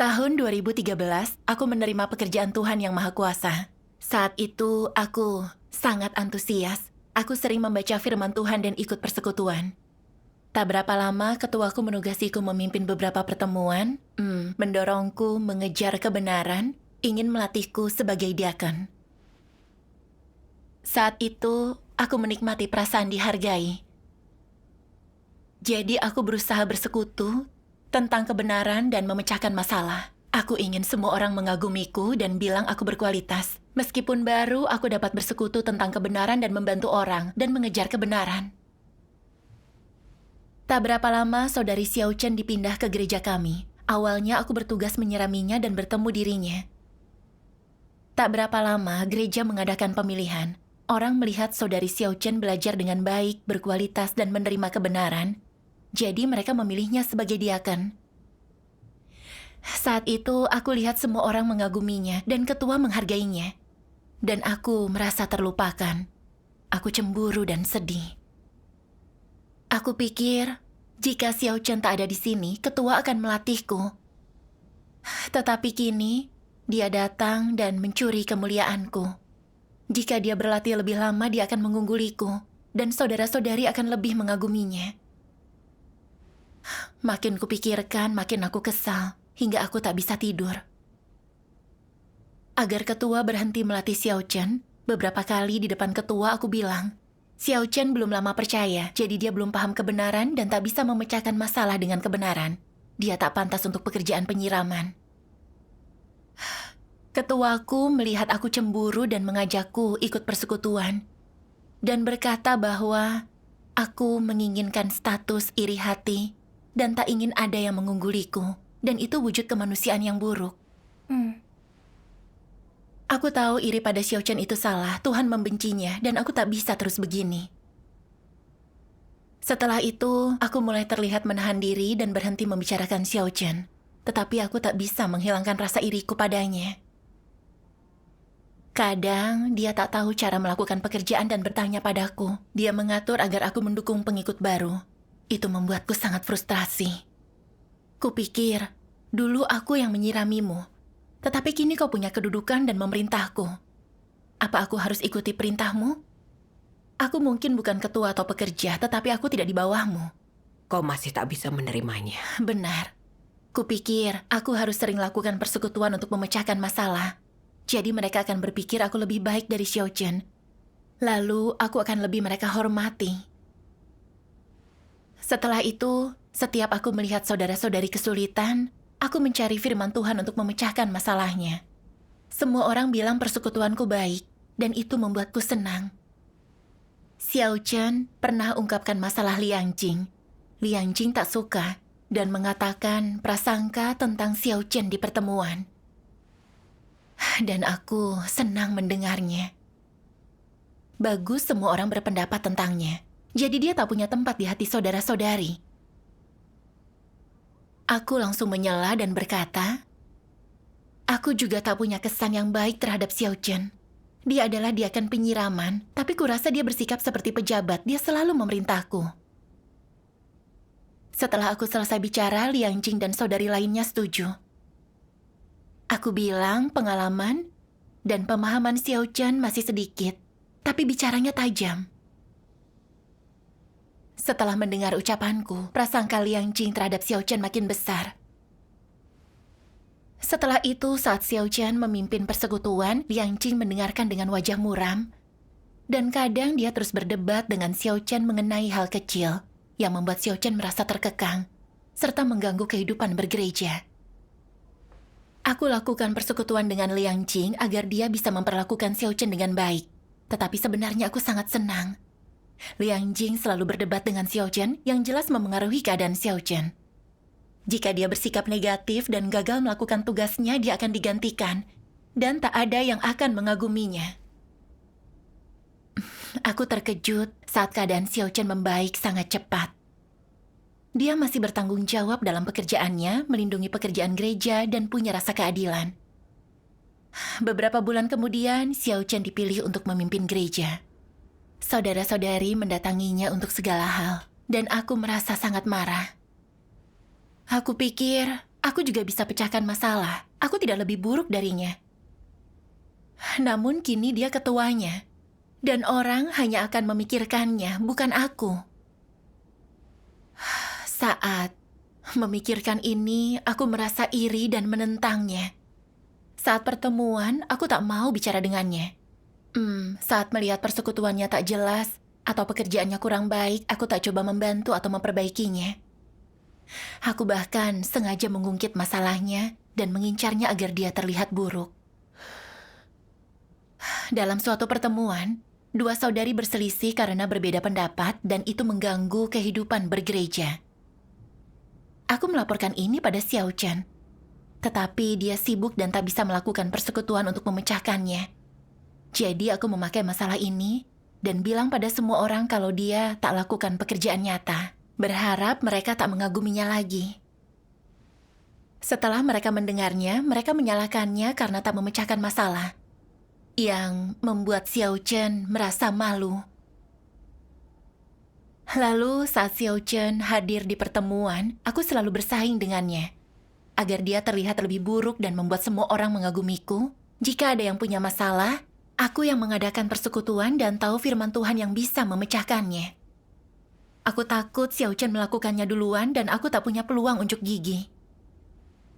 Tahun 2013, aku menerima pekerjaan Tuhan Yang Maha Kuasa. Saat itu, aku sangat antusias. Aku sering membaca firman Tuhan dan ikut persekutuan. Tak berapa lama, ketuaku menugasiku memimpin beberapa pertemuan, mendorongku mengejar kebenaran, ingin melatihku sebagai diakon. Saat itu, aku menikmati perasaan dihargai. Jadi aku berusaha bersekutu tentang kebenaran dan memecahkan masalah. Aku ingin semua orang mengagumiku dan bilang aku berkualitas. Meskipun baru, aku dapat bersekutu tentang kebenaran dan membantu orang dan mengejar kebenaran. Tak berapa lama, saudari Xiao Chen dipindah ke gereja kami. Awalnya aku bertugas menyiraminya dan bertemu dirinya. Tak berapa lama, gereja mengadakan pemilihan. Orang melihat saudari Xiao Chen belajar dengan baik, berkualitas, dan menerima kebenaran. Jadi mereka memilihnya sebagai diakon. Saat itu, aku lihat semua orang mengaguminya dan ketua menghargainya. Dan aku merasa terlupakan. Aku cemburu dan sedih. Aku pikir, jika Xiao Chen tak ada di sini, ketua akan melatihku. Tetapi kini, dia datang dan mencuri kemuliaanku. Jika dia berlatih lebih lama, dia akan mengungguliku. Dan saudara-saudari akan lebih mengaguminya. Makin kupikirkan, makin aku kesal, hingga aku tak bisa tidur. Agar ketua berhenti melatih Xiao Chen, beberapa kali di depan ketua aku bilang, Xiao Chen belum lama percaya, jadi dia belum paham kebenaran dan tak bisa memecahkan masalah dengan kebenaran. Dia tak pantas untuk pekerjaan penyiraman. Ketuaku melihat aku cemburu dan mengajakku ikut persekutuan. Dan berkata bahwa aku menginginkan status iri hati dan tak ingin ada yang mengungguliku. Dan itu wujud kemanusiaan yang buruk. Aku tahu iri pada Xiao Chen itu salah, Tuhan membencinya, dan aku tak bisa terus begini. Setelah itu, aku mulai terlihat menahan diri dan berhenti membicarakan Xiao Chen. Tetapi aku tak bisa menghilangkan rasa iriku padanya. Kadang, dia tak tahu cara melakukan pekerjaan dan bertanya padaku. Dia mengatur agar aku mendukung pengikut baru. Itu membuatku sangat frustrasi. Kupikir, dulu aku yang menyiramimu. Tetapi kini kau punya kedudukan dan memerintahku. Apa aku harus ikuti perintahmu? Aku mungkin bukan ketua atau pekerja, tetapi aku tidak di bawahmu. Kau masih tak bisa menerimanya. Benar. Kupikir aku harus sering lakukan persekutuan untuk memecahkan masalah. Jadi mereka akan berpikir aku lebih baik dari Xiao Chen. Lalu aku akan lebih mereka hormati. Setelah itu, setiap aku melihat saudara-saudari kesulitan, aku mencari firman Tuhan untuk memecahkan masalahnya. Semua orang bilang persekutuanku baik, dan itu membuatku senang. Xiao Chen pernah ungkapkan masalah Liang Jing. Liang Jing tak suka dan mengatakan prasangka tentang Xiao Chen di pertemuan. Dan aku senang mendengarnya. Bagus semua orang berpendapat tentangnya. Jadi dia tak punya tempat di hati saudara-saudari. Aku langsung menyela dan berkata, aku juga tak punya kesan yang baik terhadap Xiao Chen. Dia adalah diakon penyiraman, tapi kurasa dia bersikap seperti pejabat. Dia selalu memerintahku. Setelah aku selesai bicara, Liang Jing dan saudari lainnya setuju. Aku bilang pengalaman dan pemahaman Xiao Chen masih sedikit, tapi bicaranya tajam. Setelah mendengar ucapanku, prasangka Liang Jing terhadap Xiao Chen makin besar. Setelah itu, saat Xiao Chen memimpin persekutuan, Liang Jing mendengarkan dengan wajah muram. Dan kadang dia terus berdebat dengan Xiao Chen mengenai hal kecil yang membuat Xiao Chen merasa terkekang, serta mengganggu kehidupan bergereja. Aku lakukan persekutuan dengan Liang Jing agar dia bisa memperlakukan Xiao Chen dengan baik. Tetapi sebenarnya aku sangat senang. Liang Jing selalu berdebat dengan Xiao Chen yang jelas memengaruhi keadaan Xiao Chen. Jika dia bersikap negatif dan gagal melakukan tugasnya, dia akan digantikan. Dan tak ada yang akan mengaguminya. Aku terkejut saat keadaan Xiao Chen membaik sangat cepat. Dia masih bertanggung jawab dalam pekerjaannya, melindungi pekerjaan gereja, dan punya rasa keadilan. Beberapa bulan kemudian, Xiao Chen dipilih untuk memimpin gereja. Saudara-saudari mendatanginya untuk segala hal, dan aku merasa sangat marah. Aku pikir Aku juga bisa pecahkan masalah. Aku tidak lebih buruk darinya. Namun kini dia ketuanya. Dan orang hanya akan memikirkannya, bukan aku. Saat memikirkan ini, aku merasa iri dan menentangnya. Saat pertemuan, aku tak mau bicara dengannya. Saat melihat persekutuannya tak jelas atau pekerjaannya kurang baik, aku tak coba membantu atau memperbaikinya. Aku bahkan sengaja mengungkit masalahnya dan mengincarnya agar dia terlihat buruk. Dalam suatu pertemuan, dua saudari berselisih karena berbeda pendapat dan itu mengganggu kehidupan bergereja. Aku melaporkan ini pada Xiao Chen, tetapi dia sibuk dan tak bisa melakukan persekutuan untuk memecahkannya. Jadi aku memakai masalah ini dan bilang pada semua orang kalau dia tak lakukan pekerjaan nyata, berharap mereka tak mengaguminya lagi. Setelah mereka mendengarnya, mereka menyalahkannya karena tak memecahkan masalah, yang membuat Xiao Chen merasa malu. Lalu saat Xiao Chen hadir di pertemuan, aku selalu bersaing dengannya, agar dia terlihat lebih buruk dan membuat semua orang mengagumiku. Jika ada yang punya masalah, aku yang mengadakan persekutuan dan tahu firman Tuhan yang bisa memecahkannya. Aku takut Xiao Chen melakukannya duluan dan aku tak punya peluang unjuk gigi.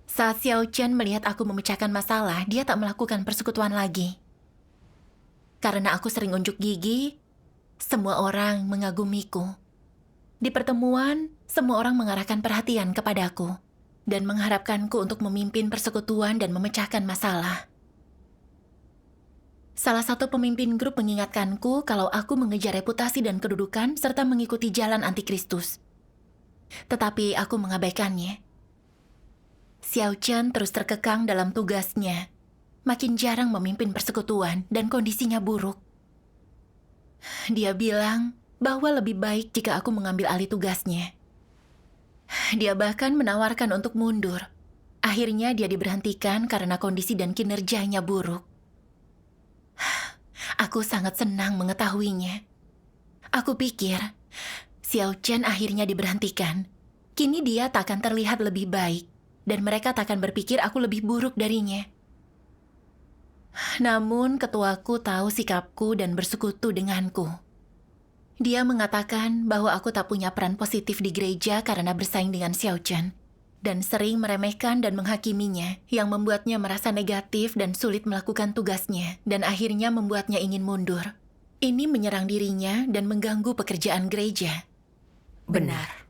Saat Xiao Chen melihat aku memecahkan masalah, dia tak melakukan persekutuan lagi. Karena aku sering unjuk gigi, semua orang mengagumiku. Di pertemuan, semua orang mengarahkan perhatian kepadaku dan mengharapkanku untuk memimpin persekutuan dan memecahkan masalah. Salah satu pemimpin grup mengingatkanku kalau aku mengejar reputasi dan kedudukan serta mengikuti jalan antikristus. Tetapi aku mengabaikannya. Xiao Chen terus terkekang dalam tugasnya, makin jarang memimpin persekutuan dan kondisinya buruk. Dia bilang bahwa lebih baik jika aku mengambil alih tugasnya. Dia bahkan menawarkan untuk mundur. Akhirnya dia diberhentikan karena kondisi dan kinerjanya buruk. Aku sangat senang mengetahuinya. Aku pikir, Xiao Chen akhirnya diberhentikan. Kini dia tak akan terlihat lebih baik, dan mereka tak akan berpikir aku lebih buruk darinya. Namun ketuaku tahu sikapku dan bersekutu denganku. Dia mengatakan bahwa aku tak punya peran positif di gereja karena bersaing dengan Xiao Chen, dan sering meremehkan dan menghakiminya, yang membuatnya merasa negatif dan sulit melakukan tugasnya, dan akhirnya membuatnya ingin mundur. Ini menyerang dirinya dan mengganggu pekerjaan gereja. Benar.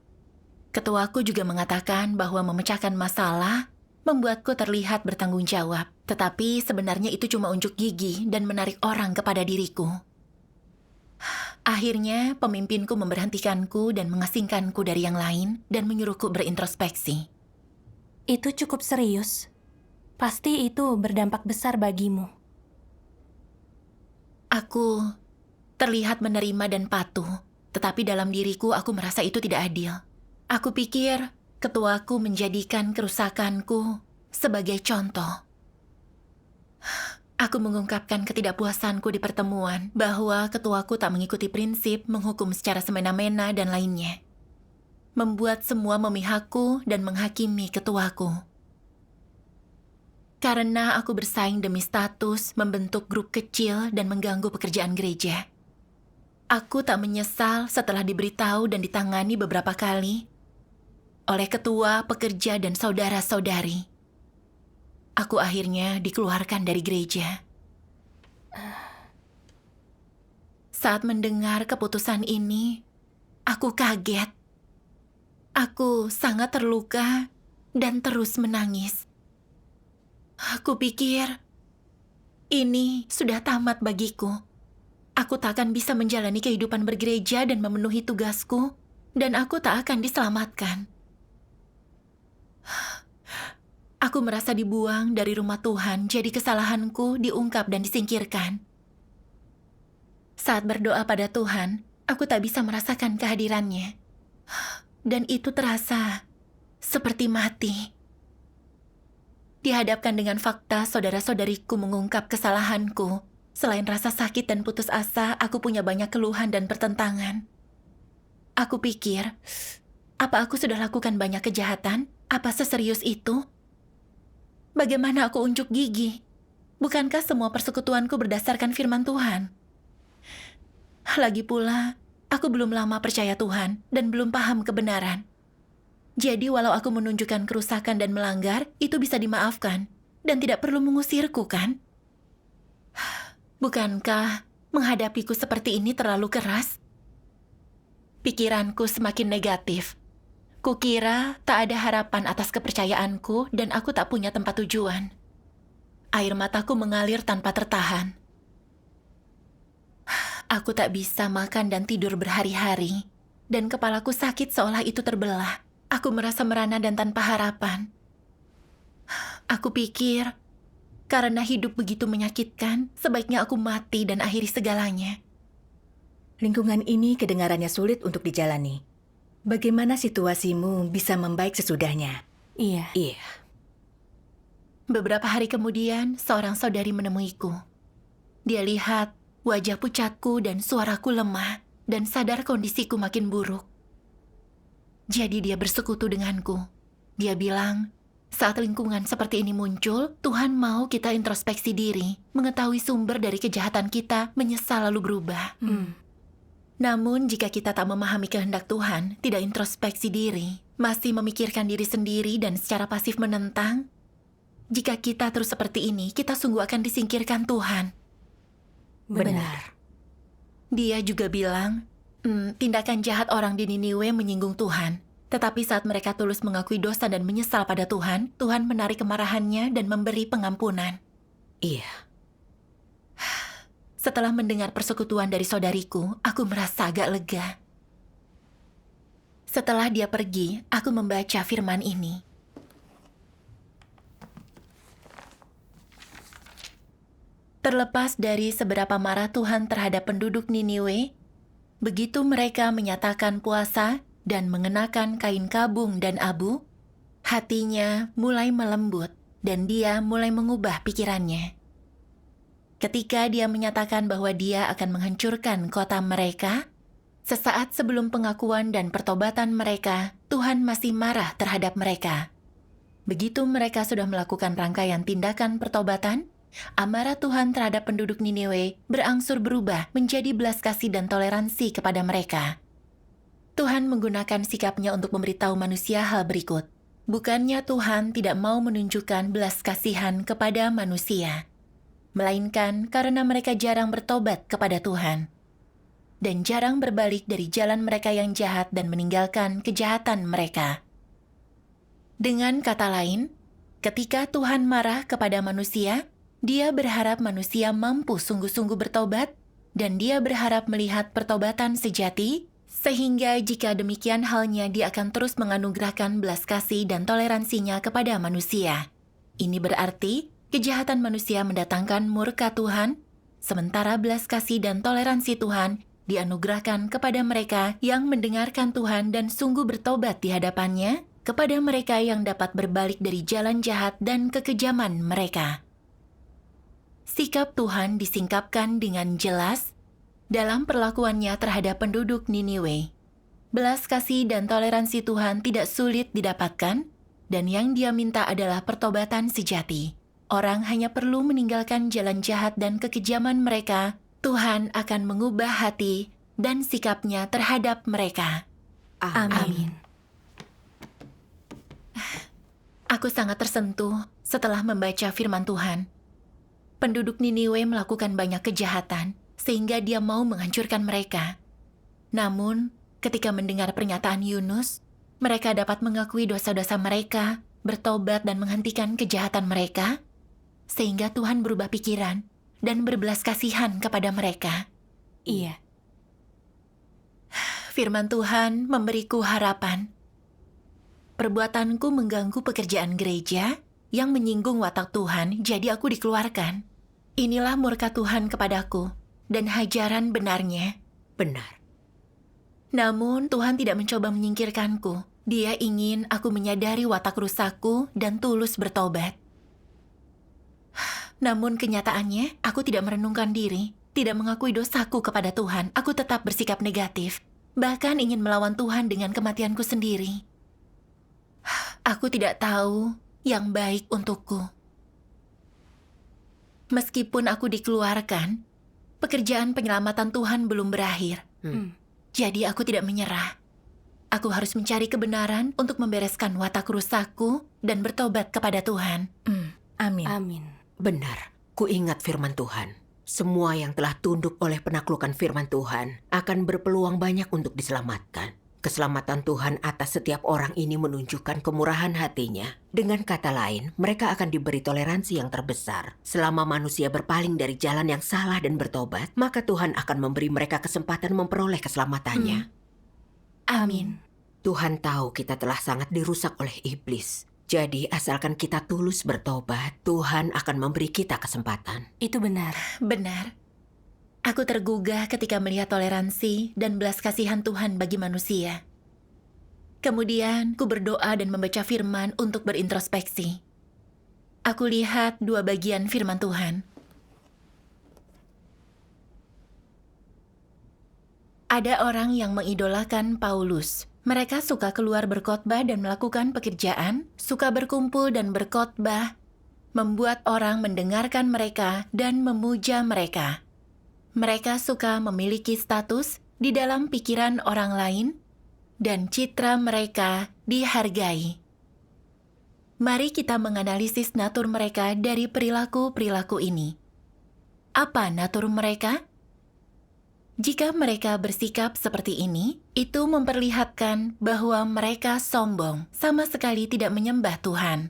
Ketuaku juga mengatakan bahwa memecahkan masalah membuatku terlihat bertanggung jawab, tetapi sebenarnya itu cuma unjuk gigi dan menarik orang kepada diriku. Akhirnya, pemimpinku memberhentikanku dan mengasingkanku dari yang lain dan menyuruhku berintrospeksi. Itu cukup serius. Pasti itu berdampak besar bagimu. Aku terlihat menerima dan patuh, tetapi dalam diriku aku merasa itu tidak adil. Aku pikir ketuaku menjadikan kerusakanku sebagai contoh. Aku mengungkapkan ketidakpuasanku di pertemuan bahwa ketuaku tak mengikuti prinsip menghukum secara semena-mena dan lainnya. Membuat semua memihakku dan menghakimi ketuaku. Karena aku bersaing demi status, membentuk grup kecil dan mengganggu pekerjaan gereja. Aku tak menyesal setelah diberitahu dan ditangani beberapa kali oleh ketua, pekerja, dan saudara-saudari. Aku akhirnya dikeluarkan dari gereja. Saat mendengar keputusan ini, aku kaget. Aku sangat terluka dan terus menangis. Aku pikir, ini sudah tamat bagiku. Aku tak akan bisa menjalani kehidupan bergereja dan memenuhi tugasku, dan aku tak akan diselamatkan. Aku merasa dibuang dari rumah Tuhan, jadi kesalahanku diungkap dan disingkirkan. Saat berdoa pada Tuhan, aku tak bisa merasakan kehadirannya. Dan itu terasa seperti mati. Dihadapkan dengan fakta saudara-saudariku mengungkap kesalahanku, selain rasa sakit dan putus asa, aku punya banyak keluhan dan pertentangan. Aku pikir, apa aku sudah lakukan banyak kejahatan? Apa seserius itu? Bagaimana aku unjuk gigi? Bukankah semua persekutuanku berdasarkan firman Tuhan? Lagi pula, aku belum lama percaya Tuhan dan belum paham kebenaran. Jadi walau aku menunjukkan kerusakan dan melanggar, itu bisa dimaafkan dan tidak perlu mengusirku, kan? Bukankah menghadapiku seperti ini terlalu keras? Pikiranku semakin negatif. Kukira tak ada harapan atas kepercayaanku dan aku tak punya tempat tujuan. Air mataku mengalir tanpa tertahan. Aku tak bisa makan dan tidur berhari-hari, dan kepalaku sakit seolah itu terbelah. Aku merasa merana dan tanpa harapan. Aku pikir, karena hidup begitu menyakitkan, sebaiknya aku mati dan akhiri segalanya. Lingkungan ini kedengarannya sulit untuk dijalani. Bagaimana situasimu bisa membaik sesudahnya? Iya. Iya. Beberapa hari kemudian, seorang saudari menemuiku. Dia lihat wajah pucatku dan suaraku lemah, dan sadar kondisiku makin buruk. Jadi dia bersekutu denganku. Dia bilang, saat lingkungan seperti ini muncul, Tuhan mau kita introspeksi diri, mengetahui sumber dari kejahatan kita, menyesal lalu berubah. Namun jika kita tak memahami kehendak Tuhan, tidak introspeksi diri, masih memikirkan diri sendiri dan secara pasif menentang, jika kita terus seperti ini, kita sungguh akan disingkirkan Tuhan. Benar. Dia juga bilang, tindakan jahat orang di Niniwe menyinggung Tuhan. Tetapi saat mereka tulus mengakui dosa dan menyesal pada Tuhan, Tuhan menarik kemarahannya dan memberi pengampunan. Iya. Setelah mendengar persekutuan dari saudariku, aku merasa agak lega. Setelah dia pergi, aku membaca firman ini. Terlepas dari seberapa marah Tuhan terhadap penduduk Niniwe, begitu mereka menyatakan puasa dan mengenakan kain kabung dan abu, hatinya mulai melembut dan dia mulai mengubah pikirannya. Ketika dia menyatakan bahwa dia akan menghancurkan kota mereka, sesaat sebelum pengakuan dan pertobatan mereka, Tuhan masih marah terhadap mereka. Begitu mereka sudah melakukan rangkaian tindakan pertobatan, amarah Tuhan terhadap penduduk Niniwe berangsur berubah menjadi belas kasih dan toleransi kepada mereka. Tuhan menggunakan sikapnya untuk memberitahu manusia hal berikut. Bukannya Tuhan tidak mau menunjukkan belas kasihan kepada manusia, melainkan karena mereka jarang bertobat kepada Tuhan dan jarang berbalik dari jalan mereka yang jahat dan meninggalkan kejahatan mereka. Dengan kata lain, ketika Tuhan marah kepada manusia, Dia berharap manusia mampu sungguh-sungguh bertobat, dan Dia berharap melihat pertobatan sejati, sehingga jika demikian halnya Dia akan terus menganugerahkan belas kasih dan toleransinya kepada manusia. Ini berarti kejahatan manusia mendatangkan murka Tuhan, sementara belas kasih dan toleransi Tuhan dianugerahkan kepada mereka yang mendengarkan Tuhan dan sungguh bertobat di hadapannya, kepada mereka yang dapat berbalik dari jalan jahat dan kekejaman mereka. Sikap Tuhan disingkapkan dengan jelas dalam perlakuannya terhadap penduduk Niniwe. Belas kasih dan toleransi Tuhan tidak sulit didapatkan, dan yang Dia minta adalah pertobatan sejati. Orang hanya perlu meninggalkan jalan jahat dan kekejaman mereka, Tuhan akan mengubah hati dan sikapnya terhadap mereka. Amin. Aku sangat tersentuh setelah membaca firman Tuhan. Penduduk Niniwe melakukan banyak kejahatan, sehingga Dia mau menghancurkan mereka. Namun, ketika mendengar pernyataan Yunus, mereka dapat mengakui dosa-dosa mereka, bertobat dan menghentikan kejahatan mereka, sehingga Tuhan berubah pikiran dan berbelas kasihan kepada mereka. Iya. Firman Tuhan memberiku harapan. Perbuatanku mengganggu pekerjaan gereja yang menyinggung watak Tuhan, jadi aku dikeluarkan. Inilah murka Tuhan kepadaku dan hajaran benarnya. Benar. Namun Tuhan tidak mencoba menyingkirkanku. Dia ingin aku menyadari watak rusakku dan tulus bertobat. Namun kenyataannya, aku tidak merenungkan diri, tidak mengakui dosaku kepada Tuhan. Aku tetap bersikap negatif, bahkan ingin melawan Tuhan dengan kematianku sendiri. Aku tidak tahu yang baik untukku. Meskipun aku dikeluarkan, pekerjaan penyelamatan Tuhan belum berakhir. Jadi aku tidak menyerah. Aku harus mencari kebenaran untuk membereskan watak rusakku dan bertobat kepada Tuhan. Amin. Amin. Benar, ku ingat firman Tuhan. Semua yang telah tunduk oleh penaklukan firman Tuhan akan berpeluang banyak untuk diselamatkan. Keselamatan Tuhan atas setiap orang ini menunjukkan kemurahan hatinya. Dengan kata lain, mereka akan diberi toleransi yang terbesar. Selama manusia berpaling dari jalan yang salah dan bertobat, maka Tuhan akan memberi mereka kesempatan memperoleh keselamatannya. Amin. Tuhan tahu kita telah sangat dirusak oleh iblis. Jadi asalkan kita tulus bertobat, Tuhan akan memberi kita kesempatan. Itu benar. Benar. Aku tergugah ketika melihat toleransi dan belas kasihan Tuhan bagi manusia. Kemudian, ku berdoa dan membaca firman untuk berintrospeksi. Aku lihat dua bagian firman Tuhan. Ada orang yang mengidolakan Paulus. Mereka suka keluar berkhotbah dan melakukan pekerjaan, suka berkumpul dan berkhotbah, membuat orang mendengarkan mereka dan memuja mereka. Mereka suka memiliki status di dalam pikiran orang lain, dan citra mereka dihargai. Mari kita menganalisis natur mereka dari perilaku-perilaku ini. Apa natur mereka? Jika mereka bersikap seperti ini, itu memperlihatkan bahwa mereka sombong, sama sekali tidak menyembah Tuhan.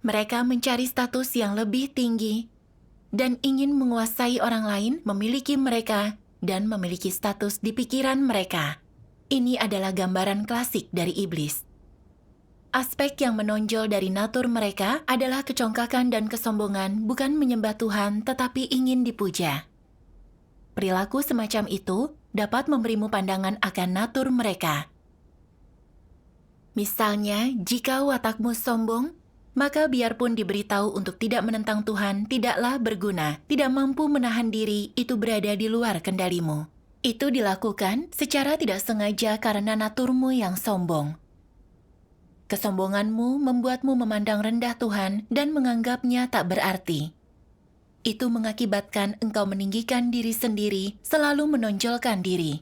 Mereka mencari status yang lebih tinggi dan ingin menguasai orang lain, memiliki mereka, dan memiliki status di pikiran mereka. Ini adalah gambaran klasik dari iblis. Aspek yang menonjol dari natur mereka adalah kecongkakan dan kesombongan, bukan menyembah Tuhan, tetapi ingin dipuja. Perilaku semacam itu dapat memberimu pandangan akan natur mereka. Misalnya, jika watakmu sombong, maka biarpun diberitahu untuk tidak menentang Tuhan, tidaklah berguna, tidak mampu menahan diri, itu berada di luar kendalimu. Itu dilakukan secara tidak sengaja karena naturmu yang sombong. Kesombonganmu membuatmu memandang rendah Tuhan dan menganggapnya tak berarti. Itu mengakibatkan engkau meninggikan diri sendiri, selalu menonjolkan diri.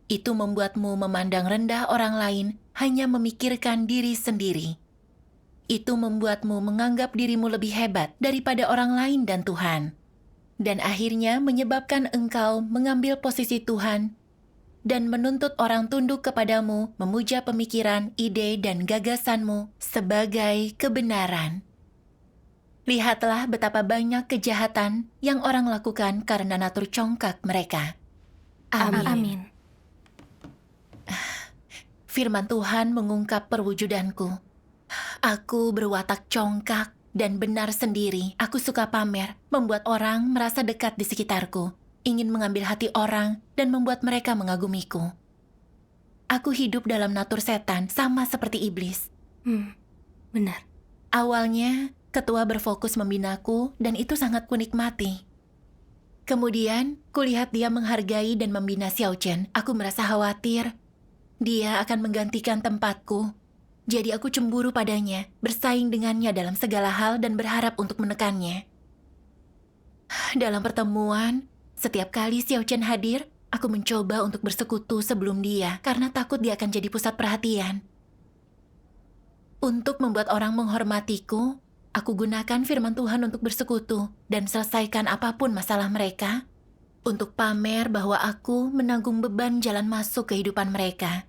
Itu membuatmu memandang rendah orang lain, hanya memikirkan diri sendiri. Itu membuatmu menganggap dirimu lebih hebat daripada orang lain dan Tuhan. Dan akhirnya menyebabkan engkau mengambil posisi Tuhan dan menuntut orang tunduk kepadamu, memuja pemikiran, ide, dan gagasanmu sebagai kebenaran. Lihatlah betapa banyak kejahatan yang orang lakukan karena natur congkak mereka. Amin. Firman Tuhan mengungkap perwujudanku. Aku berwatak congkak dan benar sendiri. Aku suka pamer, membuat orang merasa dekat di sekitarku, ingin mengambil hati orang dan membuat mereka mengagumiku. Aku hidup dalam natur setan, sama seperti iblis. Benar. Awalnya, ketua berfokus membinaku dan itu sangat kunikmati. Kemudian, kulihat dia menghargai dan membina Xiao Chen. Aku merasa khawatir. Dia akan menggantikan tempatku. Jadi aku cemburu padanya, bersaing dengannya dalam segala hal dan berharap untuk menekannya. Dalam pertemuan, setiap kali Xiao Chen hadir, aku mencoba untuk bersekutu sebelum dia karena takut dia akan jadi pusat perhatian. Untuk membuat orang menghormatiku, aku gunakan firman Tuhan untuk bersekutu dan selesaikan apapun masalah mereka, untuk pamer bahwa aku menanggung beban jalan masuk kehidupan mereka.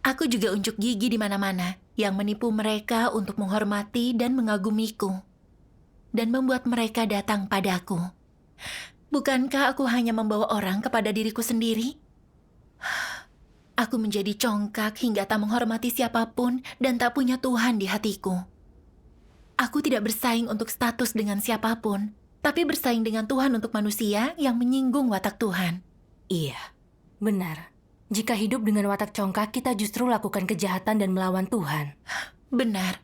Aku juga unjuk gigi di mana-mana yang menipu mereka untuk menghormati dan mengagumiku, dan membuat mereka datang padaku. Bukankah aku hanya membawa orang kepada diriku sendiri? Aku menjadi congkak hingga tak menghormati siapapun dan tak punya Tuhan di hatiku. Aku tidak bersaing untuk status dengan siapapun, tapi bersaing dengan Tuhan untuk manusia yang menyinggung watak Tuhan. Iya, Benar. Jika hidup dengan watak congkak, kita justru lakukan kejahatan dan melawan Tuhan. Benar.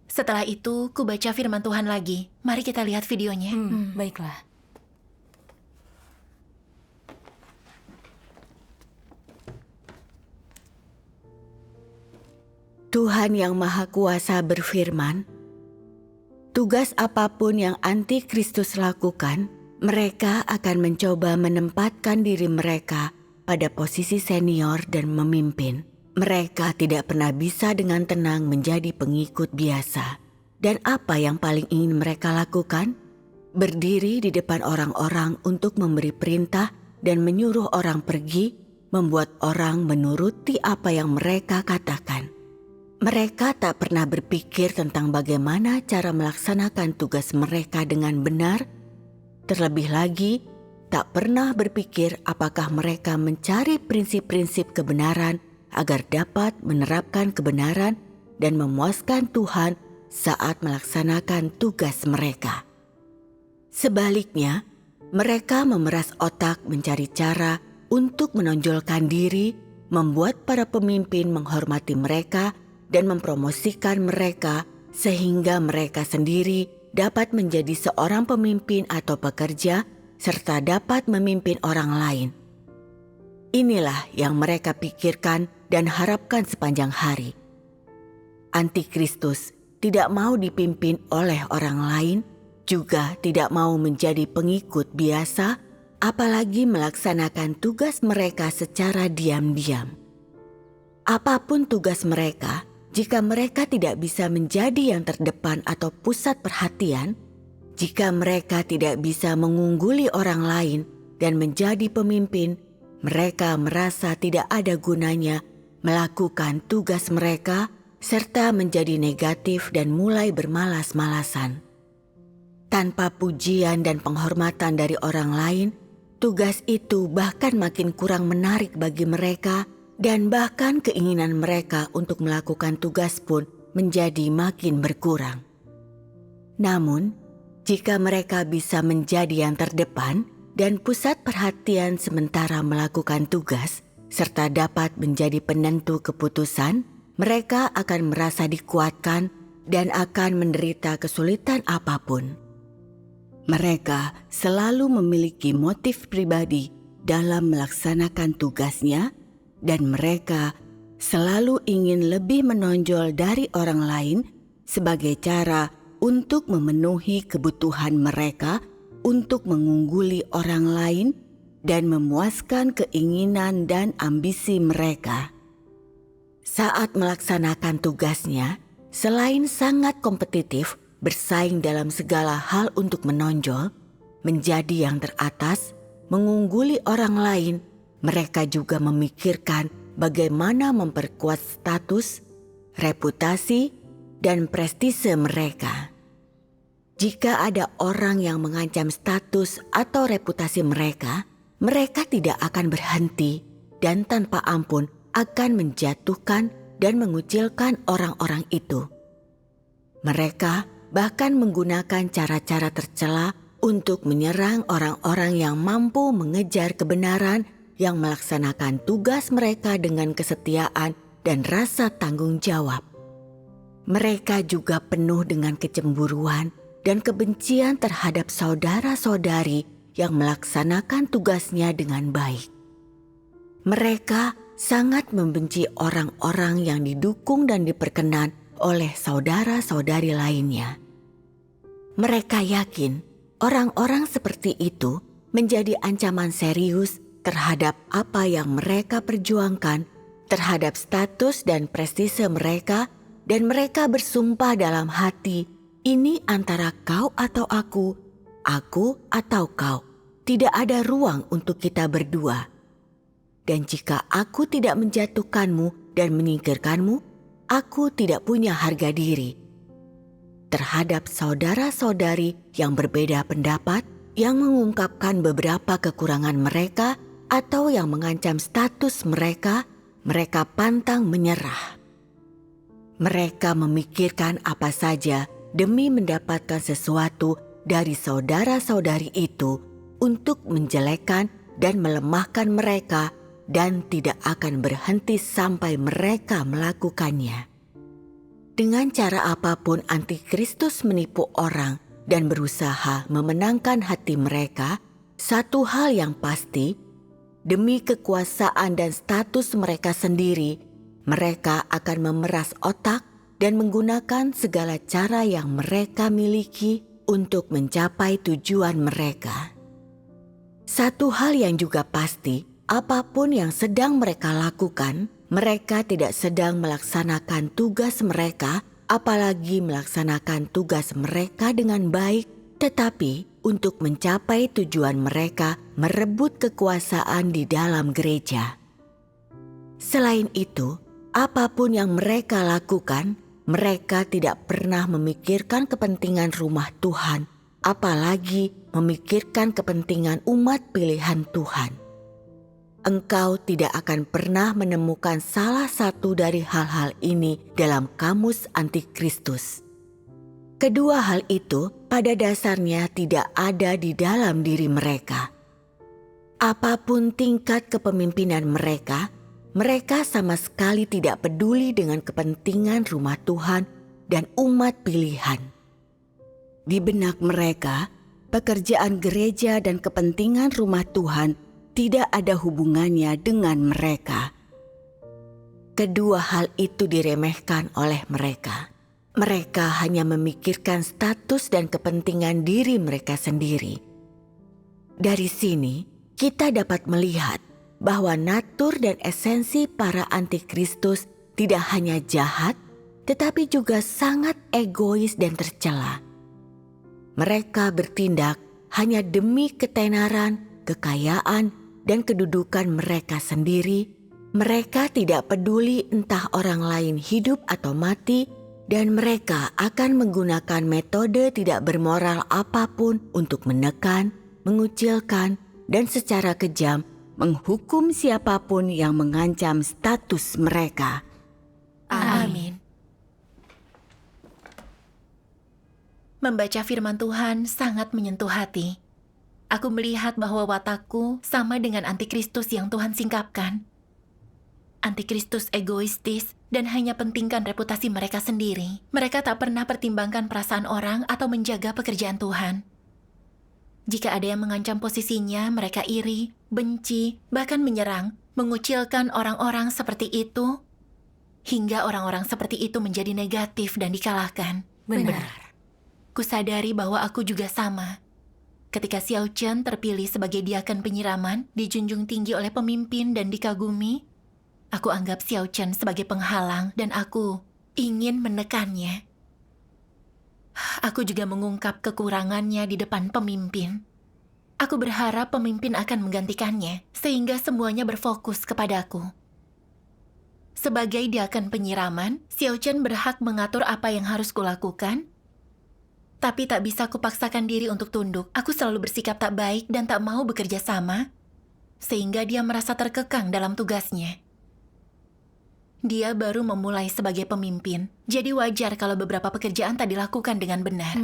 Setelah itu, ku baca firman Tuhan lagi. Mari kita lihat videonya. Baiklah. Tuhan yang Maha Kuasa berfirman, tugas apapun yang antikristus lakukan, mereka akan mencoba menempatkan diri mereka pada posisi senior dan memimpin. Mereka tidak pernah bisa dengan tenang menjadi pengikut biasa. Dan apa yang paling ingin mereka lakukan? Berdiri di depan orang-orang untuk memberi perintah dan menyuruh orang pergi, membuat orang menuruti apa yang mereka katakan. Mereka tak pernah berpikir tentang bagaimana cara melaksanakan tugas mereka dengan benar. Terlebih lagi, tak pernah berpikir apakah mereka mencari prinsip-prinsip kebenaran agar dapat menerapkan kebenaran dan memuaskan Tuhan saat melaksanakan tugas mereka. Sebaliknya, mereka memeras otak mencari cara untuk menonjolkan diri, membuat para pemimpin menghormati mereka dan mempromosikan mereka sehingga mereka sendiri dapat menjadi seorang pemimpin atau pekerja serta dapat memimpin orang lain. Inilah yang mereka pikirkan dan harapkan sepanjang hari. Antikristus tidak mau dipimpin oleh orang lain, juga tidak mau menjadi pengikut biasa, apalagi melaksanakan tugas mereka secara diam-diam. Apapun tugas mereka, jika mereka tidak bisa menjadi yang terdepan atau pusat perhatian, jika mereka tidak bisa mengungguli orang lain dan menjadi pemimpin, mereka merasa tidak ada gunanya melakukan tugas mereka serta menjadi negatif dan mulai bermalas-malasan. Tanpa pujian dan penghormatan dari orang lain, tugas itu bahkan makin kurang menarik bagi mereka dan bahkan keinginan mereka untuk melakukan tugas pun menjadi makin berkurang. Namun, jika mereka bisa menjadi yang terdepan dan pusat perhatian sementara melakukan tugas, serta dapat menjadi penentu keputusan, mereka akan merasa dikuatkan dan akan menderita kesulitan apapun. Mereka selalu memiliki motif pribadi dalam melaksanakan tugasnya, dan mereka selalu ingin lebih menonjol dari orang lain sebagai cara untuk memenuhi kebutuhan mereka, untuk mengungguli orang lain, dan memuaskan keinginan dan ambisi mereka. Saat melaksanakan tugasnya, selain sangat kompetitif, bersaing dalam segala hal untuk menonjol, menjadi yang teratas, mengungguli orang lain, mereka juga memikirkan bagaimana memperkuat status, reputasi, dan prestise mereka. Jika ada orang yang mengancam status atau reputasi mereka, mereka tidak akan berhenti dan tanpa ampun akan menjatuhkan dan mengucilkan orang-orang itu. Mereka bahkan menggunakan cara-cara tercela untuk menyerang orang-orang yang mampu mengejar kebenaran, yang melaksanakan tugas mereka dengan kesetiaan dan rasa tanggung jawab. Mereka juga penuh dengan kecemburuan dan kebencian terhadap saudara-saudari yang melaksanakan tugasnya dengan baik. Mereka sangat membenci orang-orang yang didukung dan diperkenan oleh saudara-saudari lainnya. Mereka yakin orang-orang seperti itu menjadi ancaman serius terhadap apa yang mereka perjuangkan, terhadap status dan prestise mereka, dan mereka bersumpah dalam hati, ini antara kau atau aku atau kau. Tidak ada ruang untuk kita berdua. Dan jika aku tidak menjatuhkanmu dan menyingkirkanmu, aku tidak punya harga diri. Terhadap saudara-saudari yang berbeda pendapat, yang mengungkapkan beberapa kekurangan mereka, atau yang mengancam status mereka, mereka pantang menyerah. Mereka memikirkan apa saja demi mendapatkan sesuatu dari saudara-saudari itu untuk menjelekkan dan melemahkan mereka, dan tidak akan berhenti sampai mereka melakukannya. Dengan cara apapun antikristus menipu orang dan berusaha memenangkan hati mereka, satu hal yang pasti, demi kekuasaan dan status mereka sendiri, Mereka akan memeras otak dan menggunakan segala cara yang mereka miliki untuk mencapai tujuan mereka. Satu hal yang juga pasti, apapun yang sedang mereka lakukan, mereka tidak sedang melaksanakan tugas mereka, apalagi melaksanakan tugas mereka dengan baik, tetapi untuk mencapai tujuan mereka merebut kekuasaan di dalam gereja. Selain itu, apapun yang mereka lakukan, mereka tidak pernah memikirkan kepentingan rumah Tuhan, apalagi memikirkan kepentingan umat pilihan Tuhan. Engkau tidak akan pernah menemukan salah satu dari hal-hal ini dalam kamus antikristus. Kedua hal itu pada dasarnya tidak ada di dalam diri mereka. Apapun tingkat kepemimpinan mereka, mereka sama sekali tidak peduli dengan kepentingan rumah Tuhan dan umat pilihan. Di benak mereka, pekerjaan gereja dan kepentingan rumah Tuhan tidak ada hubungannya dengan mereka. Kedua hal itu diremehkan oleh mereka. Mereka hanya memikirkan status dan kepentingan diri mereka sendiri. Dari sini, kita dapat melihat bahwa natur dan esensi para antikristus tidak hanya jahat, tetapi juga sangat egois dan tercela. Mereka bertindak hanya demi ketenaran, kekayaan, dan kedudukan mereka sendiri. Mereka tidak peduli entah orang lain hidup atau mati, dan mereka akan menggunakan metode tidak bermoral apapun untuk menekan, mengucilkan, dan secara kejam menghukum siapapun yang mengancam status mereka. Amin. Membaca firman Tuhan sangat menyentuh hati. Aku melihat bahwa watakku sama dengan antikristus yang Tuhan singkapkan. Antikristus egoistis dan hanya pentingkan reputasi mereka sendiri. Mereka tak pernah pertimbangkan perasaan orang atau menjaga pekerjaan Tuhan. Jika ada yang mengancam posisinya, mereka iri, benci, bahkan menyerang, mengucilkan orang-orang seperti itu, hingga orang-orang seperti itu menjadi negatif dan dikalahkan. Benar. Kusadari bahwa aku juga sama. Ketika Xiao Chen terpilih sebagai diaken penyiraman, dijunjung tinggi oleh pemimpin dan dikagumi, aku anggap Xiao Chen sebagai penghalang dan aku ingin menekannya. Aku juga mengungkap kekurangannya di depan pemimpin. Aku berharap pemimpin akan menggantikannya, sehingga semuanya berfokus kepadaku. Sebagai diaken penyiraman, Xiao Chen berhak mengatur apa yang harus kulakukan, tapi tak bisa kupaksakan diri untuk tunduk. Aku selalu bersikap tak baik dan tak mau bekerja sama, sehingga dia merasa terkekang dalam tugasnya. Dia baru memulai sebagai pemimpin, jadi wajar kalau beberapa pekerjaan tak dilakukan dengan benar.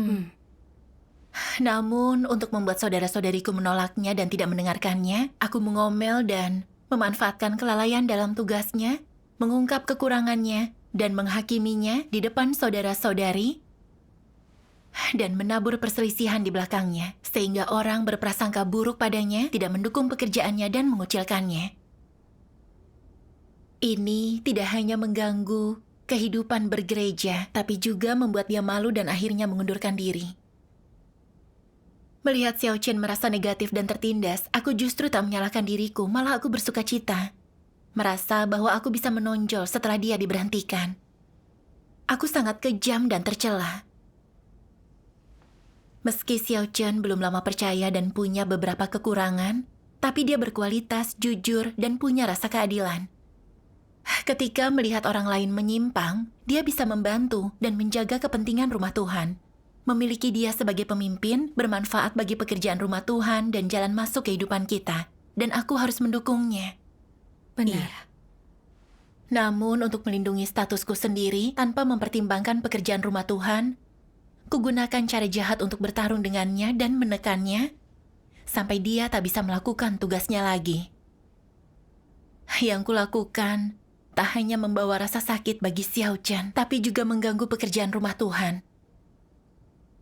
Namun, untuk membuat saudara-saudariku menolaknya dan tidak mendengarkannya, aku mengomel dan memanfaatkan kelalaian dalam tugasnya, mengungkap kekurangannya, dan menghakiminya di depan saudara-saudari, dan menabur perselisihan di belakangnya, sehingga orang berprasangka buruk padanya, tidak mendukung pekerjaannya dan mengucilkannya. Ini tidak hanya mengganggu kehidupan bergereja, tapi juga membuat dia malu dan akhirnya mengundurkan diri. Melihat Xiao Chen merasa negatif dan tertindas, aku justru tak menyalahkan diriku, malah aku bersuka cita. Merasa bahwa aku bisa menonjol setelah dia diberhentikan. Aku sangat kejam dan tercela. Meski Xiao Chen belum lama percaya dan punya beberapa kekurangan, tapi dia berkualitas, jujur, dan punya rasa keadilan. Ketika melihat orang lain menyimpang, dia bisa membantu dan menjaga kepentingan rumah Tuhan. Memiliki dia sebagai pemimpin bermanfaat bagi pekerjaan rumah Tuhan dan jalan masuk kehidupan kita. Dan aku harus mendukungnya. Benar. Iya. Namun untuk melindungi statusku sendiri tanpa mempertimbangkan pekerjaan rumah Tuhan, kugunakan cara jahat untuk bertarung dengannya dan menekannya, sampai dia tak bisa melakukan tugasnya lagi. Yang kulakukan tak hanya membawa rasa sakit bagi Xiao Chen, tapi juga mengganggu pekerjaan rumah Tuhan.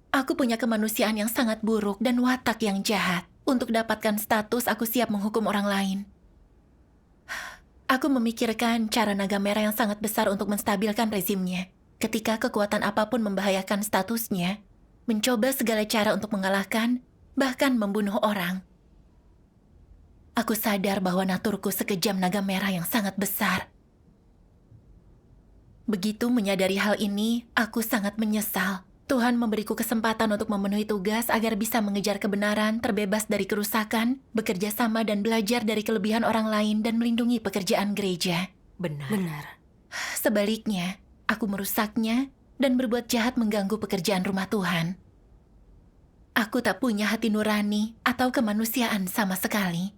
Aku punya kemanusiaan yang sangat buruk dan watak yang jahat. Untuk dapatkan status, aku siap menghukum orang lain. Aku memikirkan cara naga merah yang sangat besar untuk menstabilkan rezimnya. Ketika kekuatan apapun membahayakan statusnya, mencoba segala cara untuk mengalahkan, bahkan membunuh orang. Aku sadar bahwa naturku sekejam naga merah yang sangat besar. Begitu menyadari hal ini, aku sangat menyesal. Tuhan memberiku kesempatan untuk memenuhi tugas agar bisa mengejar kebenaran, terbebas dari kerusakan, bekerja sama dan belajar dari kelebihan orang lain dan melindungi pekerjaan gereja. Benar. Sebaliknya, aku merusaknya dan berbuat jahat mengganggu pekerjaan rumah Tuhan. Aku tak punya hati nurani atau kemanusiaan sama sekali.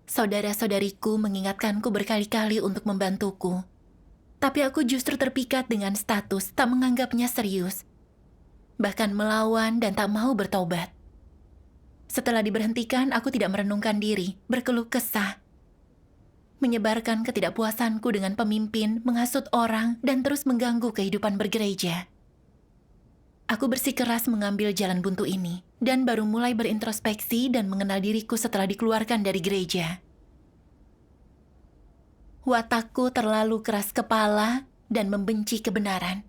Saudara-saudariku mengingatkanku berkali-kali untuk membantuku. Tapi aku justru terpikat dengan status tak menganggapnya serius. Bahkan melawan dan tak mau bertobat. Setelah diberhentikan, aku tidak merenungkan diri, berkeluh kesah. Menyebarkan ketidakpuasanku dengan pemimpin, menghasut orang, dan terus mengganggu kehidupan bergereja. Aku bersikeras mengambil jalan buntu ini, dan baru mulai berintrospeksi dan mengenal diriku setelah dikeluarkan dari gereja. Watakku terlalu keras kepala dan membenci kebenaran.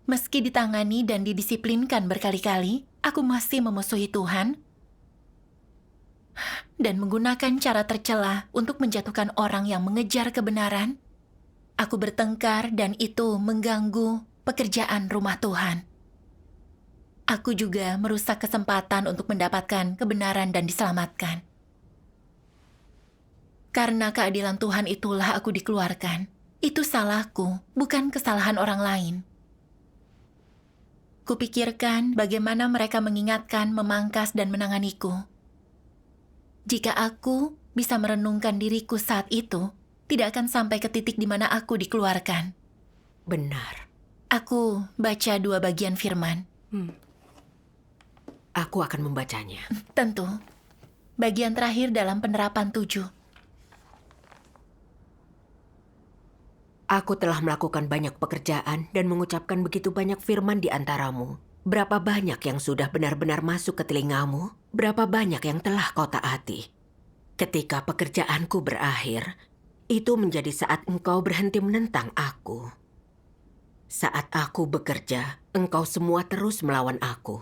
Meski ditangani dan didisiplinkan berkali-kali, aku masih memusuhi Tuhan dan menggunakan cara tercela untuk menjatuhkan orang yang mengejar kebenaran. Aku bertengkar dan itu mengganggu pekerjaan rumah Tuhan. Aku juga merusak kesempatan untuk mendapatkan kebenaran dan diselamatkan. Karena keadilan Tuhan itulah aku dikeluarkan. Itu salahku, bukan kesalahan orang lain. Kupikirkan bagaimana mereka mengingatkan, memangkas, dan menanganiku. Jika aku bisa merenungkan diriku saat itu, tidak akan sampai ke titik di mana aku dikeluarkan. Benar. Aku baca 2 bagian firman. Aku akan membacanya. Tentu. Bagian terakhir dalam penerapan 7. Aku telah melakukan banyak pekerjaan dan mengucapkan begitu banyak firman di antaramu. Berapa banyak yang sudah benar-benar masuk ke telingamu? Berapa banyak yang telah kau taati? Ketika pekerjaanku berakhir, itu menjadi saat engkau berhenti menentang aku. Saat aku bekerja, engkau semua terus melawan aku.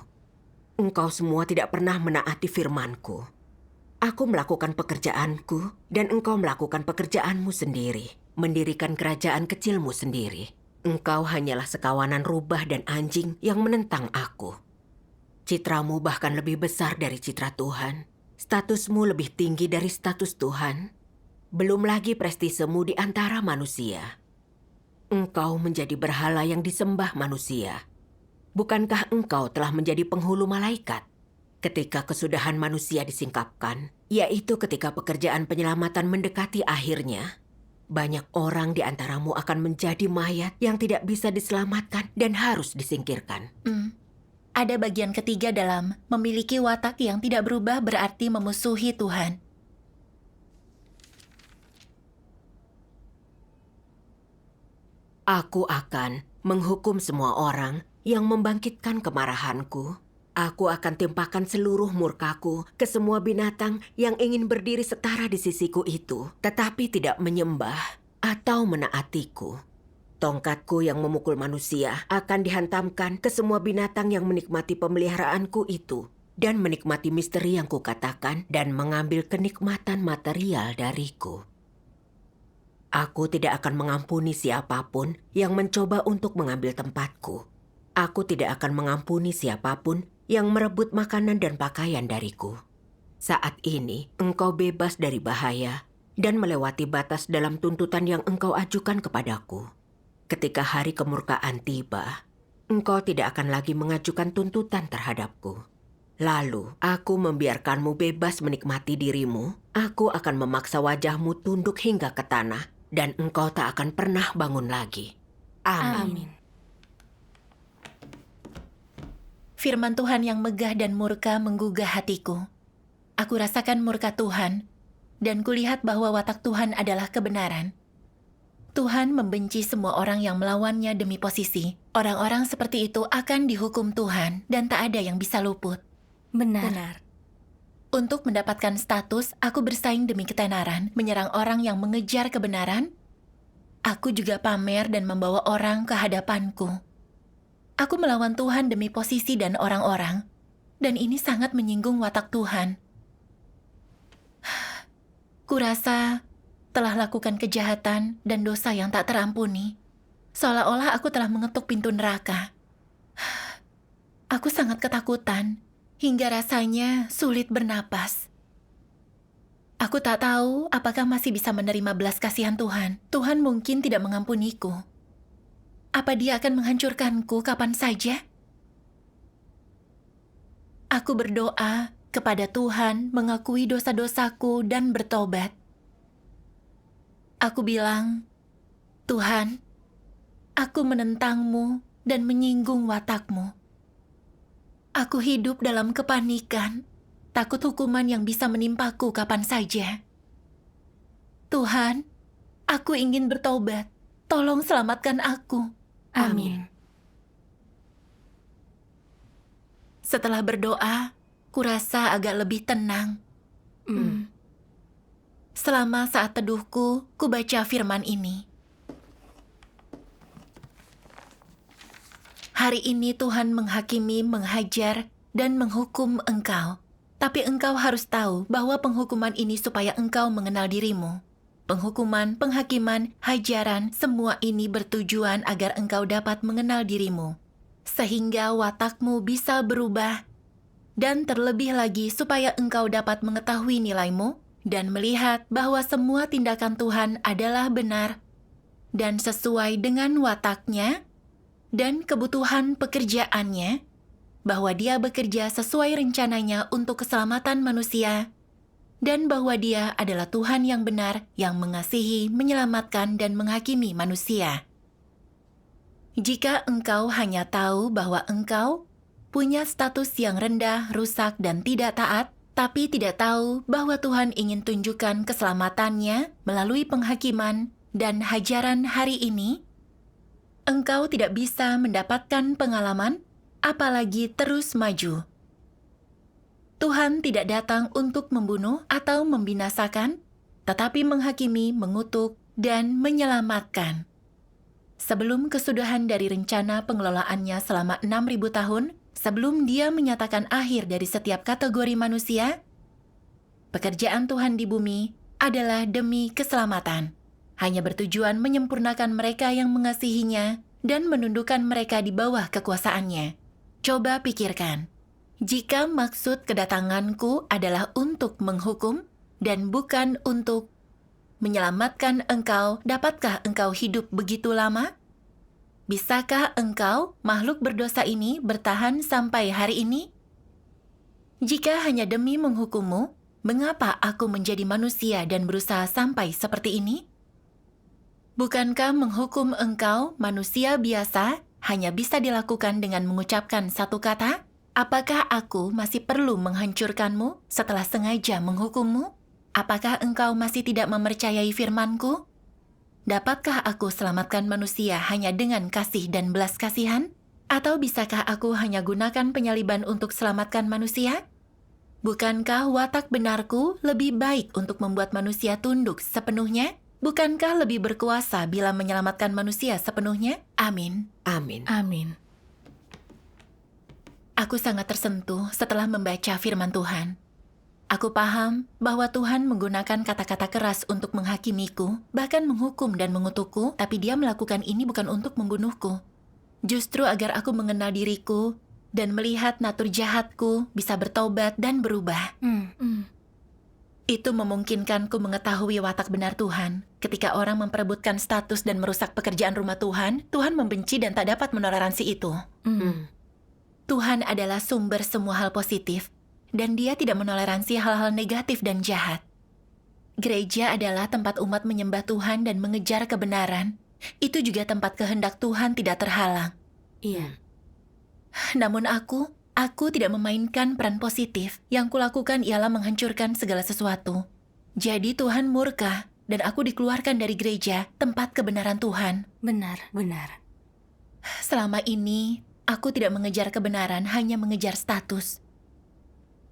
Engkau semua tidak pernah menaati firmanku. Aku melakukan pekerjaanku dan engkau melakukan pekerjaanmu sendiri. Mendirikan kerajaan kecilmu sendiri. Engkau hanyalah sekawanan rubah dan anjing yang menentang aku. Citramu bahkan lebih besar dari citra Tuhan. Statusmu lebih tinggi dari status Tuhan. Belum lagi prestisemu di antara manusia. Engkau menjadi berhala yang disembah manusia. Bukankah engkau telah menjadi penghulu malaikat? Ketika kesudahan manusia disingkapkan, yaitu ketika pekerjaan penyelamatan mendekati akhirnya, banyak orang di antaramu akan menjadi mayat yang tidak bisa diselamatkan dan harus disingkirkan. Ada bagian ketiga dalam memiliki watak yang tidak berubah berarti memusuhi Tuhan. Aku akan menghukum semua orang yang membangkitkan kemarahanku. Aku akan timpakan seluruh murkaku ke semua binatang yang ingin berdiri setara di sisiku itu, tetapi tidak menyembah atau menaatiku. Tongkatku yang memukul manusia akan dihantamkan ke semua binatang yang menikmati pemeliharaanku itu dan menikmati misteri yang kukatakan dan mengambil kenikmatan material dariku. Aku tidak akan mengampuni siapapun yang mencoba untuk mengambil tempatku. Aku tidak akan mengampuni siapapun yang merebut makanan dan pakaian dariku. Saat ini, engkau bebas dari bahaya dan melewati batas dalam tuntutan yang engkau ajukan kepadaku. Ketika hari kemurkaan tiba, engkau tidak akan lagi mengajukan tuntutan terhadapku. Lalu, aku membiarkanmu bebas menikmati dirimu. Aku akan memaksa wajahmu tunduk hingga ke tanah, dan engkau tak akan pernah bangun lagi. Amin. Firman Tuhan yang megah dan murka menggugah hatiku. Aku rasakan murka Tuhan, dan kulihat bahwa watak Tuhan adalah kebenaran. Tuhan membenci semua orang yang melawannya demi posisi. Orang-orang seperti itu akan dihukum Tuhan, dan tak ada yang bisa luput. Benar. Untuk mendapatkan status, aku bersaing demi ketenaran, menyerang orang yang mengejar kebenaran. Aku juga pamer dan membawa orang ke hadapanku. Aku melawan Tuhan demi posisi dan orang-orang, dan ini sangat menyinggung watak Tuhan. Kurasa telah lakukan kejahatan dan dosa yang tak terampuni. Seolah-olah aku telah mengetuk pintu neraka. Aku sangat ketakutan, hingga rasanya sulit bernapas. Aku tak tahu apakah masih bisa menerima belas kasihan Tuhan. Tuhan mungkin tidak mengampuniku. Apa Dia akan menghancurkanku kapan saja? Aku berdoa kepada Tuhan mengakui dosa-dosaku dan bertobat. Aku bilang, Tuhan, aku menentang-Mu dan menyinggung watak-Mu. Aku hidup dalam kepanikan, takut hukuman yang bisa menimpaku kapan saja. Tuhan, aku ingin bertobat. Tolong selamatkan aku. Amin. Setelah berdoa, kurasa agak lebih tenang. Selama saat teduhku, ku baca firman ini. Hari ini Tuhan menghakimi, menghajar, dan menghukum engkau. Tapi engkau harus tahu bahwa penghukuman ini supaya engkau mengenal dirimu. Penghukuman, penghakiman, hajaran, semua ini bertujuan agar engkau dapat mengenal dirimu. Sehingga watakmu bisa berubah. Dan terlebih lagi supaya engkau dapat mengetahui nilaimu dan melihat bahwa semua tindakan Tuhan adalah benar dan sesuai dengan wataknya dan kebutuhan pekerjaannya, bahwa Dia bekerja sesuai rencananya untuk keselamatan manusia, dan bahwa Dia adalah Tuhan yang benar yang mengasihi, menyelamatkan, dan menghakimi manusia. Jika engkau hanya tahu bahwa engkau punya status yang rendah, rusak, dan tidak taat, tapi tidak tahu bahwa Tuhan ingin tunjukkan keselamatannya melalui penghakiman dan hajaran hari ini, engkau tidak bisa mendapatkan pengalaman, apalagi terus maju. Tuhan tidak datang untuk membunuh atau membinasakan, tetapi menghakimi, mengutuk, dan menyelamatkan. Sebelum kesudahan dari rencana pengelolaannya selama 6.000 tahun, sebelum Dia menyatakan akhir dari setiap kategori manusia, pekerjaan Tuhan di bumi adalah demi keselamatan. Hanya bertujuan menyempurnakan mereka yang mengasihinya dan menundukkan mereka di bawah kekuasaannya. Coba pikirkan. Jika maksud kedatanganku adalah untuk menghukum dan bukan untuk menyelamatkan engkau, dapatkah engkau hidup begitu lama? Bisakah engkau, makhluk berdosa ini, bertahan sampai hari ini? Jika hanya demi menghukummu, mengapa aku menjadi manusia dan berusaha sampai seperti ini? Bukankah menghukum engkau, manusia biasa, hanya bisa dilakukan dengan mengucapkan satu kata? Apakah aku masih perlu menghancurkanmu setelah sengaja menghukummu? Apakah engkau masih tidak mempercayai firman-Ku? Dapatkah aku selamatkan manusia hanya dengan kasih dan belas kasihan? Atau bisakah aku hanya gunakan penyaliban untuk selamatkan manusia? Bukankah watak benarku lebih baik untuk membuat manusia tunduk sepenuhnya? Bukankah lebih berkuasa bila menyelamatkan manusia sepenuhnya? Amin. Amin. Amin. Aku sangat tersentuh setelah membaca firman Tuhan. Aku paham bahwa Tuhan menggunakan kata-kata keras untuk menghakimiku, bahkan menghukum dan mengutukku, tapi Dia melakukan ini bukan untuk membunuhku. Justru agar aku mengenal diriku dan melihat natur jahatku bisa bertobat dan berubah. Itu memungkinkanku mengetahui watak benar Tuhan. Ketika orang memperebutkan status dan merusak pekerjaan rumah Tuhan, Tuhan membenci dan tak dapat menoleransi itu. Tuhan adalah sumber semua hal positif, dan Dia tidak menoleransi hal-hal negatif dan jahat. Gereja adalah tempat umat menyembah Tuhan dan mengejar kebenaran. Itu juga tempat kehendak Tuhan tidak terhalang. Iya. Namun aku tidak memainkan peran positif. Yang kulakukan ialah menghancurkan segala sesuatu. Jadi Tuhan murka, dan aku dikeluarkan dari gereja, tempat kebenaran Tuhan. Benar. Selama ini, aku tidak mengejar kebenaran, hanya mengejar status.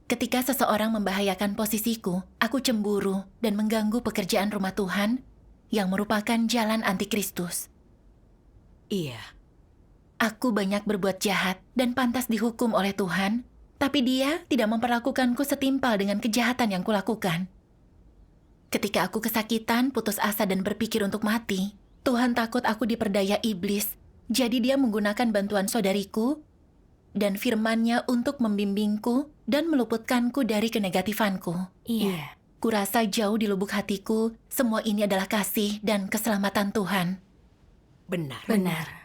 Ketika seseorang membahayakan posisiku, aku cemburu dan mengganggu pekerjaan rumah Tuhan yang merupakan jalan antikristus. Iya, Aku banyak berbuat jahat dan pantas dihukum oleh Tuhan, tapi Dia tidak memperlakukanku setimpal dengan kejahatan yang kulakukan. Ketika aku kesakitan, putus asa dan berpikir untuk mati, Tuhan takut aku diperdaya iblis, jadi Dia menggunakan bantuan saudariku dan firman-Nya untuk membimbingku dan meluputkanku dari kenegatifanku. Iya. Kurasa jauh di lubuk hatiku, semua ini adalah kasih dan keselamatan Tuhan. benar. Benar.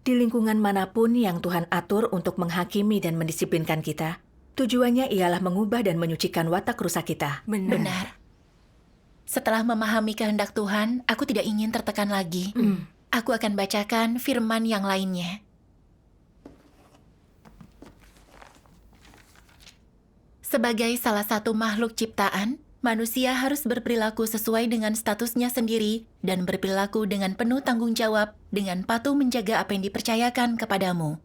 Di lingkungan manapun yang Tuhan atur untuk menghakimi dan mendisiplinkan kita, tujuannya ialah mengubah dan menyucikan watak rusak kita. Benar. Setelah memahami kehendak Tuhan, aku tidak ingin tertekan lagi. Aku akan bacakan firman yang lainnya. Sebagai salah satu makhluk ciptaan, manusia harus berperilaku sesuai dengan statusnya sendiri dan berperilaku dengan penuh tanggung jawab dengan patuh menjaga apa yang dipercayakan kepadamu.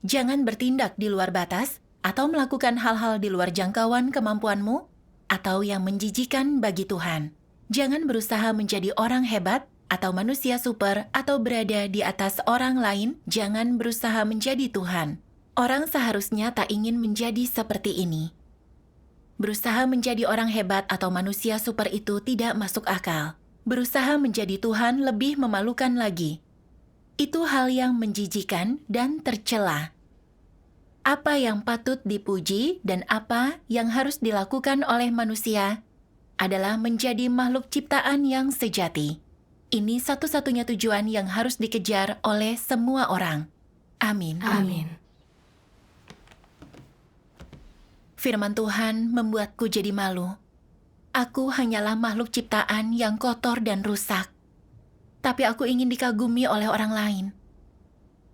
Jangan bertindak di luar batas atau melakukan hal-hal di luar jangkauan kemampuanmu atau yang menjijikan bagi Tuhan. Jangan berusaha menjadi orang hebat atau manusia super atau berada di atas orang lain. Jangan berusaha menjadi Tuhan. Orang seharusnya tak ingin menjadi seperti ini. Berusaha menjadi orang hebat atau manusia super itu tidak masuk akal. Berusaha menjadi Tuhan lebih memalukan lagi. Itu hal yang menjijikan dan tercela. Apa yang patut dipuji dan apa yang harus dilakukan oleh manusia adalah menjadi makhluk ciptaan yang sejati. Ini satu-satunya tujuan yang harus dikejar oleh semua orang. Amin. Amin. Firman Tuhan membuatku jadi malu. Aku hanyalah makhluk ciptaan yang kotor dan rusak. Tapi aku ingin dikagumi oleh orang lain.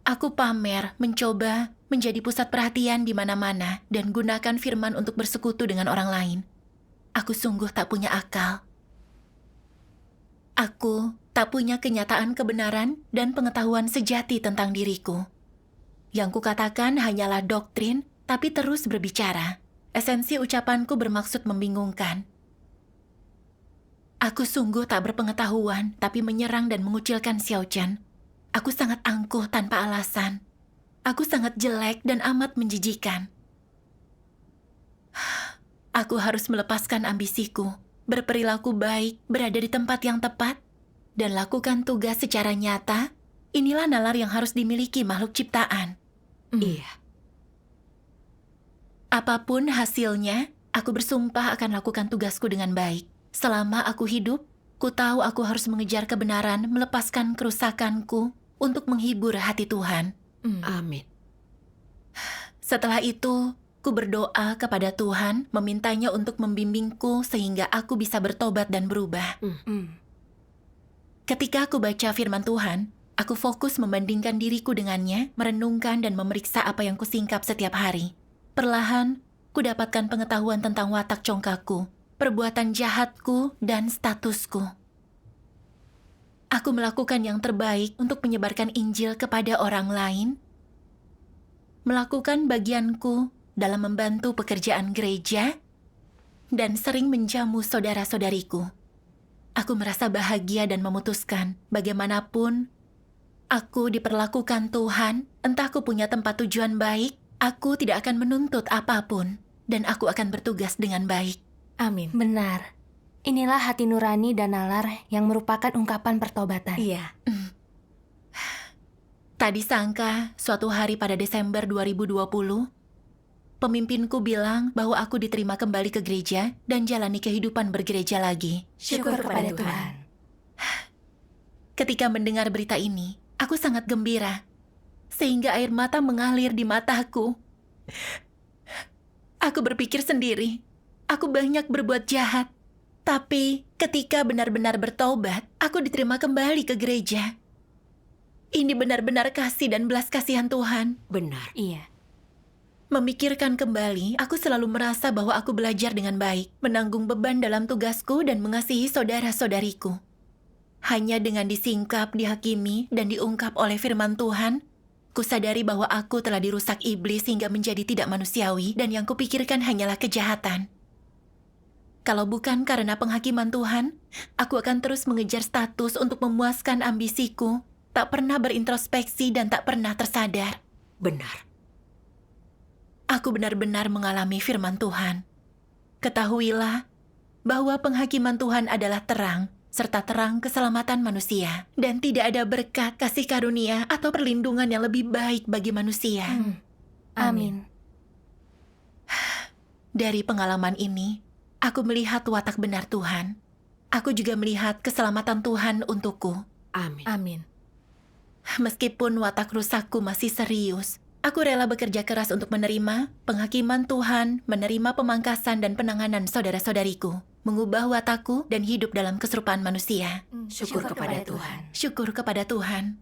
Aku pamer, mencoba menjadi pusat perhatian di mana-mana dan gunakan firman untuk bersekutu dengan orang lain. Aku sungguh tak punya akal. Aku tak punya kenyataan kebenaran dan pengetahuan sejati tentang diriku. Yang kukatakan hanyalah doktrin, tapi terus berbicara. Esensi ucapanku bermaksud membingungkan. Aku sungguh tak berpengetahuan, tapi menyerang dan mengucilkan Xiao Chen. Aku sangat angkuh tanpa alasan. Aku sangat jelek dan amat menjijikan. Aku harus melepaskan ambisiku, berperilaku baik, berada di tempat yang tepat, dan lakukan tugas secara nyata. Inilah nalar yang harus dimiliki makhluk ciptaan. Iya, Apapun hasilnya, aku bersumpah akan lakukan tugasku dengan baik. Selama aku hidup, ku tahu aku harus mengejar kebenaran, melepaskan kerusakanku untuk menghibur hati Tuhan. amin. Setelah itu, ku berdoa kepada Tuhan, memintanya untuk membimbingku sehingga aku bisa bertobat dan berubah. Ketika aku baca firman Tuhan, aku fokus membandingkan diriku dengannya, merenungkan dan memeriksa apa yang kusingkap setiap hari. Perlahan, ku dapatkan pengetahuan tentang watak congkakku, perbuatan jahatku, dan statusku. Aku melakukan yang terbaik untuk menyebarkan Injil kepada orang lain, melakukan bagianku dalam membantu pekerjaan gereja, dan sering menjamu saudara-saudariku. Aku merasa bahagia dan memutuskan, bagaimanapun aku diperlakukan Tuhan, entah aku punya tempat tujuan baik, aku tidak akan menuntut apapun, dan aku akan bertugas dengan baik. Amin. Benar. Inilah hati nurani dan nalar yang merupakan ungkapan pertobatan. Iya. Tak disangka, suatu hari pada Desember 2020, pemimpinku bilang bahwa aku diterima kembali ke gereja dan jalani kehidupan bergereja lagi. Syukur kepada Tuhan. Ketika mendengar berita ini, aku sangat gembira, sehingga air mata mengalir di mataku. Aku berpikir sendiri, aku banyak berbuat jahat. Tapi ketika benar-benar bertobat, aku diterima kembali ke gereja. Ini benar-benar kasih dan belas kasihan Tuhan. Benar. Iya. Memikirkan kembali, aku selalu merasa bahwa aku belajar dengan baik, menanggung beban dalam tugasku dan mengasihi saudara-saudariku. Hanya dengan disingkap, dihakimi, dan diungkap oleh firman Tuhan, Kusadari bahwa aku telah dirusak iblis hingga menjadi tidak manusiawi dan yang kupikirkan hanyalah kejahatan. Kalau bukan karena penghakiman Tuhan, aku akan terus mengejar status untuk memuaskan ambisiku, tak pernah berintrospeksi dan tak pernah tersadar. Benar. Aku benar-benar mengalami firman Tuhan. Ketahuilah bahwa penghakiman Tuhan adalah terang, serta terang keselamatan manusia. Dan tidak ada berkat, kasih karunia, atau perlindungan yang lebih baik bagi manusia. Amin. Dari pengalaman ini, aku melihat watak benar Tuhan. Aku juga melihat keselamatan Tuhan untukku. Amin. Amin. Meskipun watak rusakku masih serius, aku rela bekerja keras untuk menerima penghakiman Tuhan, menerima pemangkasan dan penanganan saudara-saudariku, mengubah watakku dan hidup dalam keserupaan manusia. Syukur kepada Tuhan. Syukur kepada Tuhan.